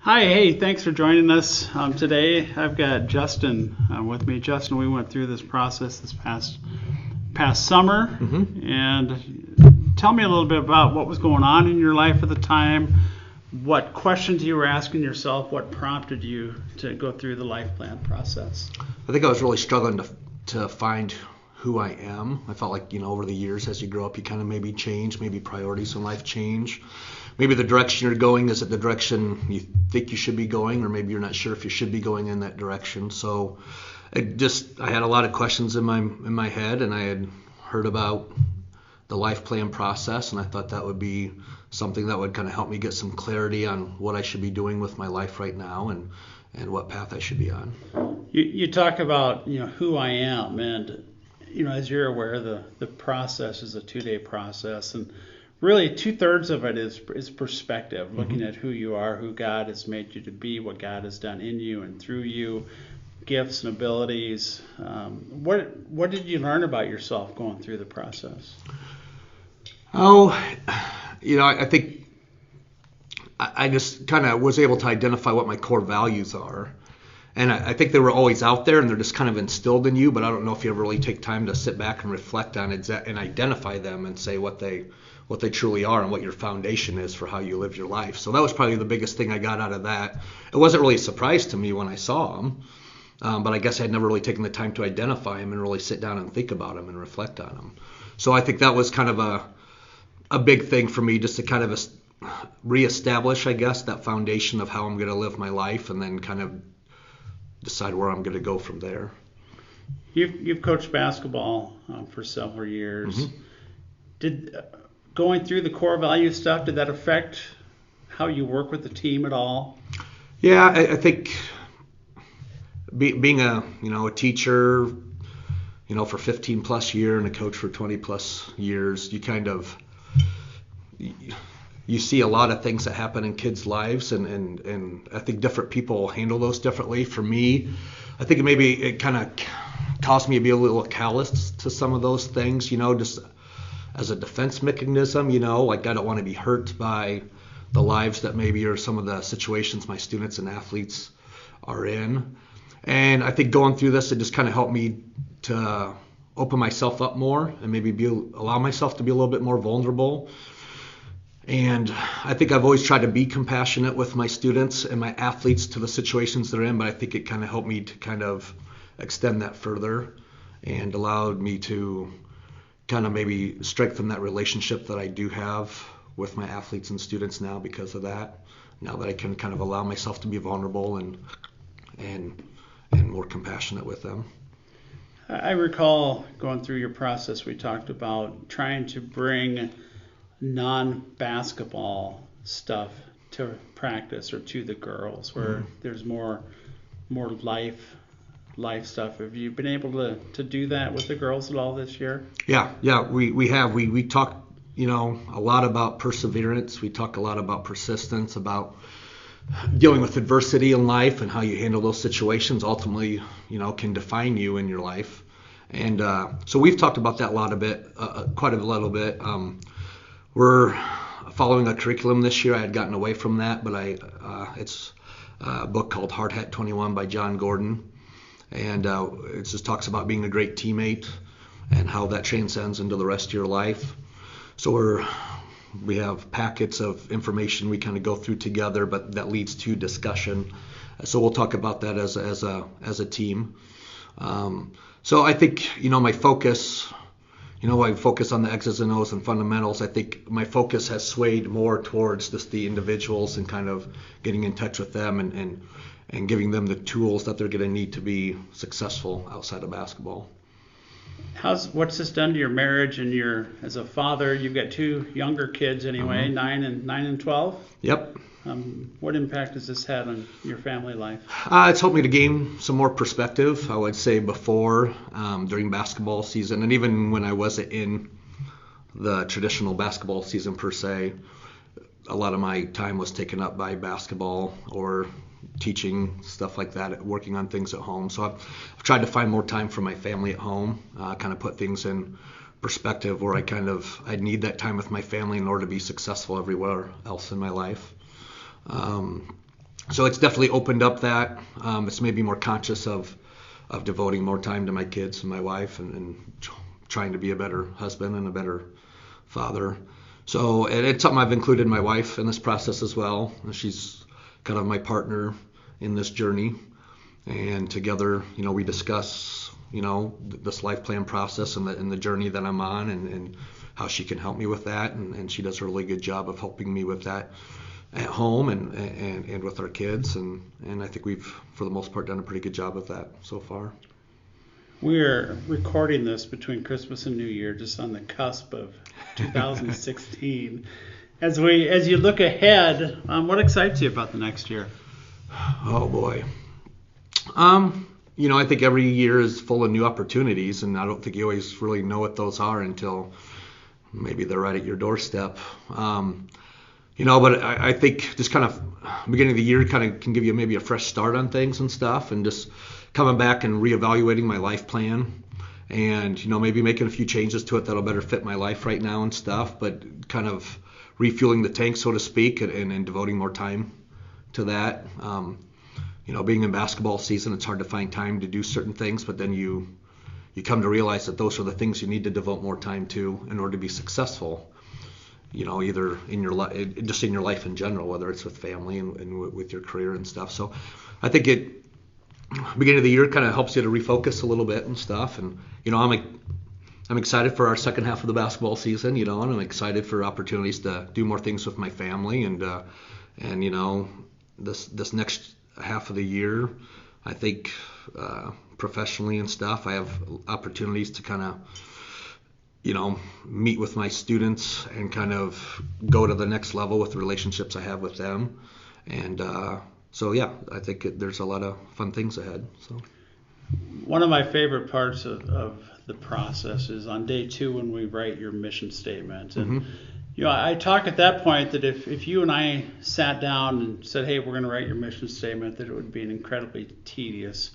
Hi, hey, thanks for joining us today. I've got Justin with me. Justin, we went through this process this past summer, and tell me a little bit about what was going on in your life at the time, what questions you were asking yourself, what prompted you to go through the LifePlan process. I think I was really struggling to find who I am. I felt like, over the years as you grow up, you kind of maybe change, maybe priorities in life change. Maybe the direction you're going isn't the direction you think you should be going, or maybe you're not sure if you should be going in that direction. So I had a lot of questions in my head, and I had heard about the life plan process, and I thought that would be something that would kind of help me get some clarity on what I should be doing with my life right now and what path I should be on. You talk about who I am, and as you're aware, the process is a 2-day process, and really 2/3 of it is perspective, looking at who you are, who God has made you to be, what God has done in you and through you, gifts and abilities. What did you learn about yourself going through the process? I think I just kind of was able to identify what my core values are. And I think they were always out there, and they're just kind of instilled in you, but I don't know if you ever really take time to sit back and reflect on it and identify them and say what they truly are and what your foundation is for how you live your life. So that was probably the biggest thing I got out of that. It wasn't really a surprise to me when I saw them, but I guess I had never really taken the time to identify them and really sit down and think about them and reflect on them. So I think that was kind of a big thing for me, just to kind of reestablish, I guess, that foundation of how I'm going to live my life, and then kind of decide where I'm going to go from there. You've coached basketball for several years. Did going through the core value stuff, did that affect how you work with the team at all? Yeah, I think being a teacher, for 15 plus years and a coach for 20 plus years, you see a lot of things that happen in kids' lives, and I think different people handle those differently. For me, I think it kind of caused me to be a little callous to some of those things, just as a defense mechanism, like I don't want to be hurt by the lives that maybe are some of the situations my students and athletes are in. And I think going through this, it just kind of helped me to open myself up more and maybe allow myself to be a little bit more vulnerable. And I think I've always tried to be compassionate with my students and my athletes to the situations they're in, but I think it kind of helped me to kind of extend that further and allowed me to kind of maybe strengthen that relationship that I do have with my athletes and students now because of that. Now that I can kind of allow myself to be vulnerable and more compassionate with them. I recall going through your process, we talked about trying to bring non-basketball stuff to practice or to the girls, where there's more life stuff. Have you been able to do that with the girls at all this year? Yeah, we have. We talk, a lot about perseverance. We talk a lot about persistence, about dealing with adversity in life and how you handle those situations ultimately, can define you in your life. And so we've talked about that quite a little bit. We're following a curriculum this year. I had gotten away from that, but it's a book called Hard Hat 21 by John Gordon. And it just talks about being a great teammate and how that transcends into the rest of your life. So we have packets of information we kind of go through together, but that leads to discussion. So we'll talk about that as a team. So I think, my focus, I focus on the X's and O's and fundamentals. I think my focus has swayed more towards just the individuals and kind of getting in touch with them and giving them the tools that they're going to need to be successful outside of basketball. What's this done to your marriage and as a father? You've got 2 younger kids anyway, 9 and 12. Yep. What impact has this had on your family life? It's helped me to gain some more perspective. I would say before, during basketball season, and even when I wasn't in the traditional basketball season per se, a lot of my time was taken up by basketball or teaching, stuff like that, working on things at home. So I've tried to find more time for my family at home, kind of put things in perspective where I need that time with my family in order to be successful everywhere else in my life. So it's definitely opened up that. It's made me more conscious of devoting more time to my kids and my wife, and trying to be a better husband and a better father. So it's something I've included my wife in this process as well. She's kind of my partner in this journey, and together, we discuss, this life plan process and the journey that I'm on, and how she can help me with that, and she does a really good job of helping me with that at home and with our kids, and I think we've, for the most part, done a pretty good job of that so far. We're recording this between Christmas and New Year, just on the cusp of 2016. As you look ahead, what excites you about the next year? Oh boy. I think every year is full of new opportunities, and I don't think you always really know what those are until maybe they're right at your doorstep. But I think just kind of beginning of the year kind of can give you maybe a fresh start on things and stuff, and just coming back and reevaluating my life plan, and maybe making a few changes to it that'll better fit my life right now and stuff, but kind of refueling the tank, so to speak, and devoting more time to that. Being in basketball season, it's hard to find time to do certain things, but then you come to realize that those are the things you need to devote more time to in order to be successful. Either in your life, just in your life in general, whether it's with family and with your career and stuff. So I think beginning of the year kind of helps you to refocus a little bit and stuff. And I'm excited for our second half of the basketball season. And I'm excited for opportunities to do more things with my family, and this next half of the year, I think professionally and stuff, I have opportunities to kind of meet with my students and kind of go to the next level with the relationships I have with them. And so, yeah, I think there's a lot of fun things ahead. So, one of my favorite parts of the process is on day 2 when we write your mission statement. And, I talk at that point that if you and I sat down and said, hey, we're going to write your mission statement, that it would be an incredibly tedious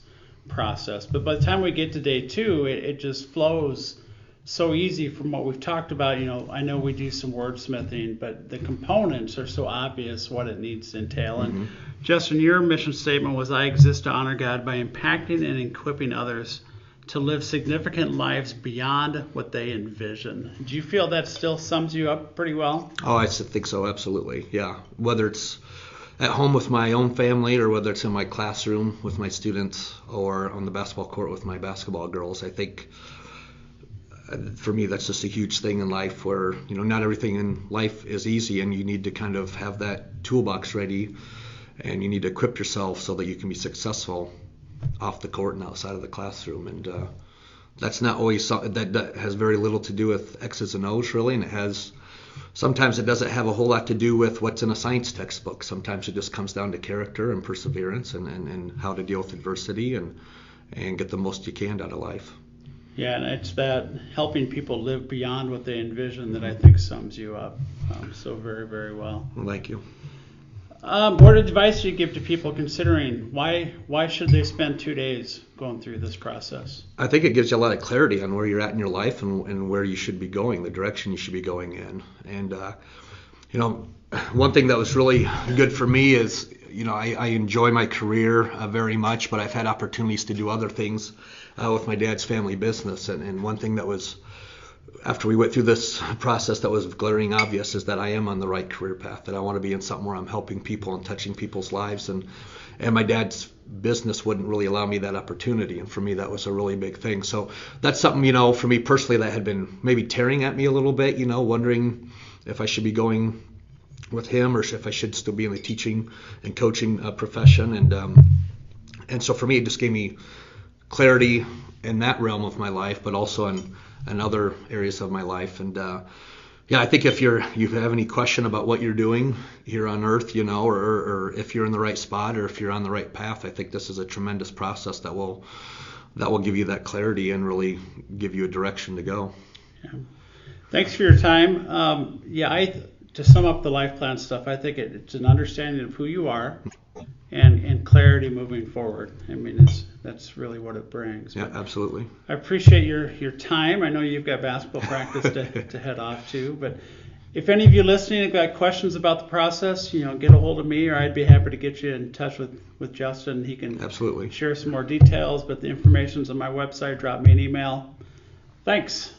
process. But by the time we get to day 2, it just flows so easy from what we've talked about. I know we do some wordsmithing, but the components are so obvious what it needs to entail. And Justin, your mission statement was, I exist to honor God by impacting and equipping others to live significant lives beyond what they envision. Do you feel that still sums you up pretty well? Oh, I think so, absolutely. Yeah. Whether it's at home with my own family, or whether it's in my classroom with my students, or on the basketball court with my basketball girls, I think for me, that's just a huge thing in life, where not everything in life is easy, and you need to kind of have that toolbox ready, and you need to equip yourself so that you can be successful off the court and outside of the classroom. And that's not always something that has very little to do with X's and O's, really, and sometimes it doesn't have a whole lot to do with what's in a science textbook. Sometimes it just comes down to character and perseverance, and how to deal with adversity and get the most you can out of life. Yeah, and it's that helping people live beyond what they envision that I think sums you up so very, very well. Well, thank you. What advice do you give to people considering why should they spend 2 days going through this process? I think it gives you a lot of clarity on where you're at in your life and where you should be going, the direction you should be going in. And one thing that was really good for me is I enjoy my career very much, but I've had opportunities to do other things with my dad's family business. And one thing that was, after we went through this process, that was glaring obvious, is that I am on the right career path, that I want to be in something where I'm helping people and touching people's lives. And my dad's business wouldn't really allow me that opportunity. And for me, that was a really big thing. So that's something, for me personally, that had been maybe tearing at me a little bit, wondering if I should be going with him, or if I should still be in the teaching and coaching profession. And so for me, it just gave me clarity in that realm of my life, but also in other areas of my life. And I think if you have any question about what you're doing here on earth, or if you're in the right spot, or if you're on the right path, I think this is a tremendous process that will give you that clarity and really give you a direction to go. Yeah. Thanks for your time. To sum up the LifePlan stuff, I think it's an understanding of who you are and clarity moving forward. I mean, that's really what it brings. Yeah, absolutely. I appreciate your time. I know you've got basketball practice to head off to, but if any of you listening have got questions about the process, get a hold of me, or I'd be happy to get you in touch with Justin. He can absolutely share some more details, but the information's on my website. Drop me an email. Thanks.